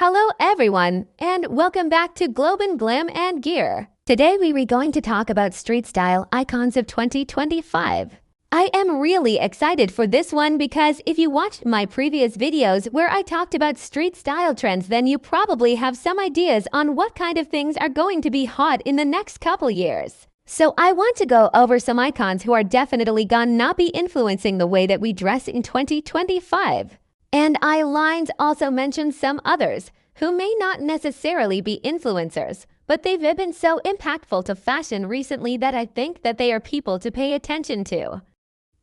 Hello everyone, and welcome back to Glam and Gear. Today we are going to talk about street style icons of 2025. I am really excited for this one because if you watched my previous videos where I talked about street style trends, then you probably have some ideas on what kind of things are going to be hot in the next couple years. So I want to go over some icons who are definitely gonna be influencing the way that we dress in 2025. And I lines also mention some others who may not necessarily be influencers, but they've been so impactful to fashion recently that I think that they are people to pay attention to.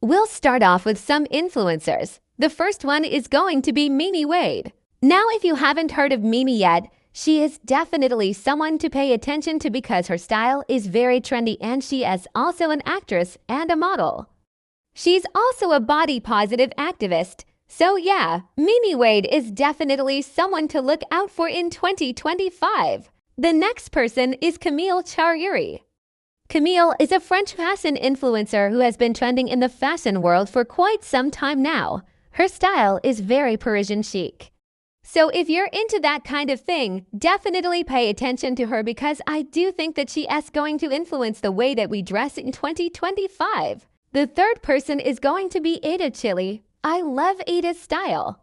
We'll start off with some influencers. The first one is going to be Mimi Wade. Now, if you haven't heard of Mimi yet, she is definitely someone to pay attention to because her style is very trendy and she is also an actress and a model. She's also a body-positive activist. So yeah, Mimi Wade is definitely someone to look out for in 2025. The next person is Camille Charrieri. Camille is a French fashion influencer who has been trending in the fashion world for quite some time now. Her style is very Parisian chic. So if you're into that kind of thing, definitely pay attention to her because I do think that she is going to influence the way that we dress in 2025. The third person is going to be edgy. I love Ada's style.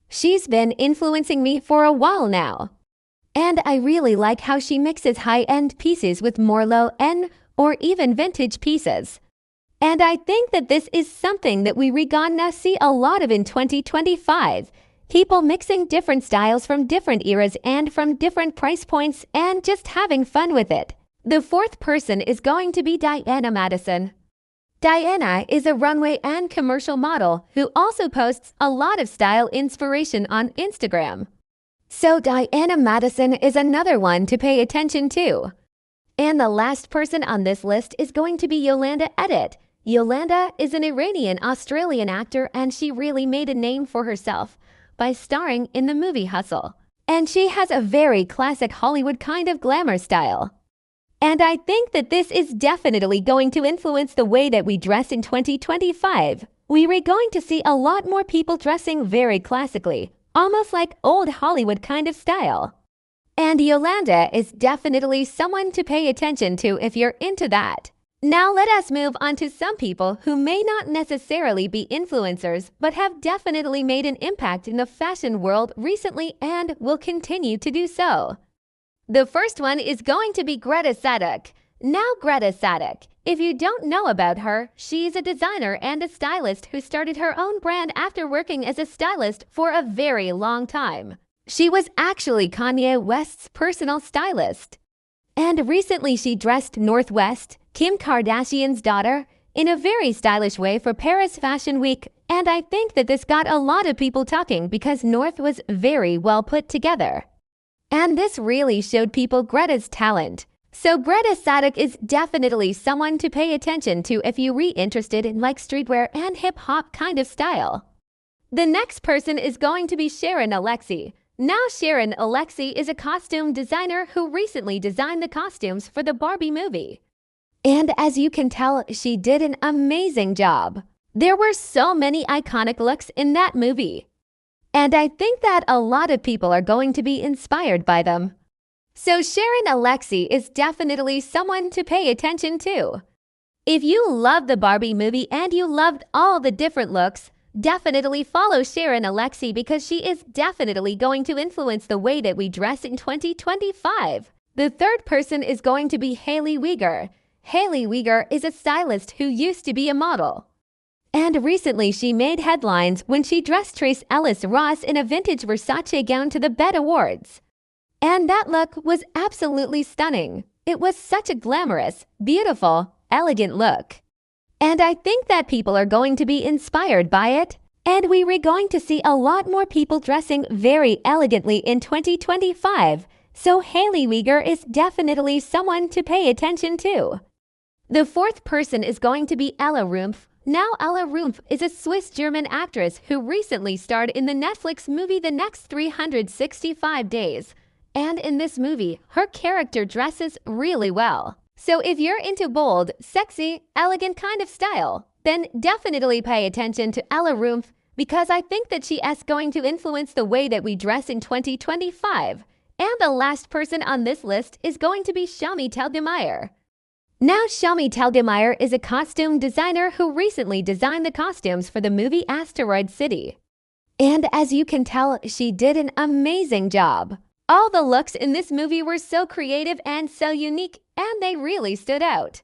She's been influencing me for a while now. And I really like how she mixes high-end pieces with more low-end or even vintage pieces. And I think that this is something that we're gonna see a lot of in 2025. People mixing different styles from different eras and from different price points and just having fun with it. The fourth person is going to be Diana Madison. Diana is a runway and commercial model who also posts a lot of style inspiration on Instagram. So Diana Madison is another one to pay attention to. And the last person on this list is going to be Yolanda Edit. Yolanda is an Iranian-Australian actor and she really made a name for herself by starring in the movie Hustle. And she has a very classic Hollywood kind of glamour style. And I think that this is definitely going to influence the way that we dress in 2025. We're going to see a lot more people dressing very classically, almost like old Hollywood kind of style. And Yolanda is definitely someone to pay attention to if you're into that. Now let us move on to some people who may not necessarily be influencers, but have definitely made an impact in the fashion world recently and will continue to do so. The first one is going to be Greta Sadek. Now Greta Sadek, if you don't know about her, she's a designer and a stylist who started her own brand after working as a stylist for a very long time. She was actually Kanye West's personal stylist. And recently she dressed North West, Kim Kardashian's daughter, in a very stylish way for Paris Fashion Week. And I think that this got a lot of people talking because North was very well put together. And this really showed people Greta's talent. So Greta Sadek is definitely someone to pay attention to if you're interested in like streetwear and hip-hop kind of style. The next person is going to be Sharon Alexie. Now Sharon Alexie is a costume designer who recently designed the costumes for the Barbie movie. And as you can tell, she did an amazing job. There were so many iconic looks in that movie. And I think that a lot of people are going to be inspired by them. So Sharon Alexie is definitely someone to pay attention to. If you love the Barbie movie and you loved all the different looks, definitely follow Sharon Alexie because she is definitely going to influence the way that we dress in 2025. The third person is going to be Hailey Wieger. Hailey Wieger is a stylist who used to be a model. And recently she made headlines when she dressed Trace Ellis Ross in a vintage Versace gown to the BET Awards. And that look was absolutely stunning. It was such a glamorous, beautiful, elegant look. And I think that people are going to be inspired by it. And we're going to see a lot more people dressing very elegantly in 2025. So Hailey Wieger is definitely someone to pay attention to. The fourth person is going to be Ella Rumpf. Now Ella Rumpf is a Swiss-German actress who recently starred in the Netflix movie The Next 365 Days. And in this movie, her character dresses really well. So if you're into bold, sexy, elegant kind of style, then definitely pay attention to Ella Rumpf because I think that she is going to influence the way that we dress in 2025. And the last person on this list is going to be Shami Telgemeier. Now, Shami Telgemeier is a costume designer who recently designed the costumes for the movie Asteroid City. And as you can tell, she did an amazing job. All the looks in this movie were so creative and so unique, and they really stood out.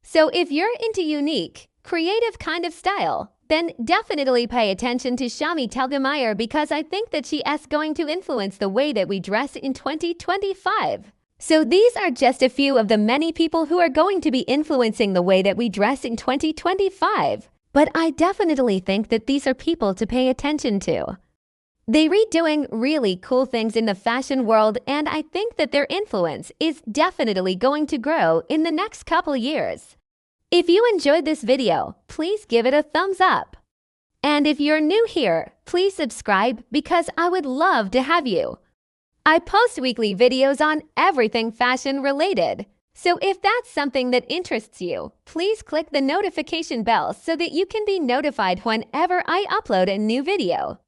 So if you're into unique, creative kind of style, then definitely pay attention to Shami Telgemeier because I think that she is going to influence the way that we dress in 2025. So these are just a few of the many people who are going to be influencing the way that we dress in 2025. But I definitely think that these are people to pay attention to. They are doing really cool things in the fashion world, and I think that their influence is definitely going to grow in the next couple years. If you enjoyed this video, please give it a thumbs up. And if you're new here, please subscribe because I would love to have you. I post weekly videos on everything fashion related. So if that's something that interests you, please click the notification bell so that you can be notified whenever I upload a new video.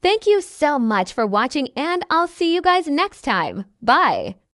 Thank you so much for watching, and I'll see you guys next time. Bye!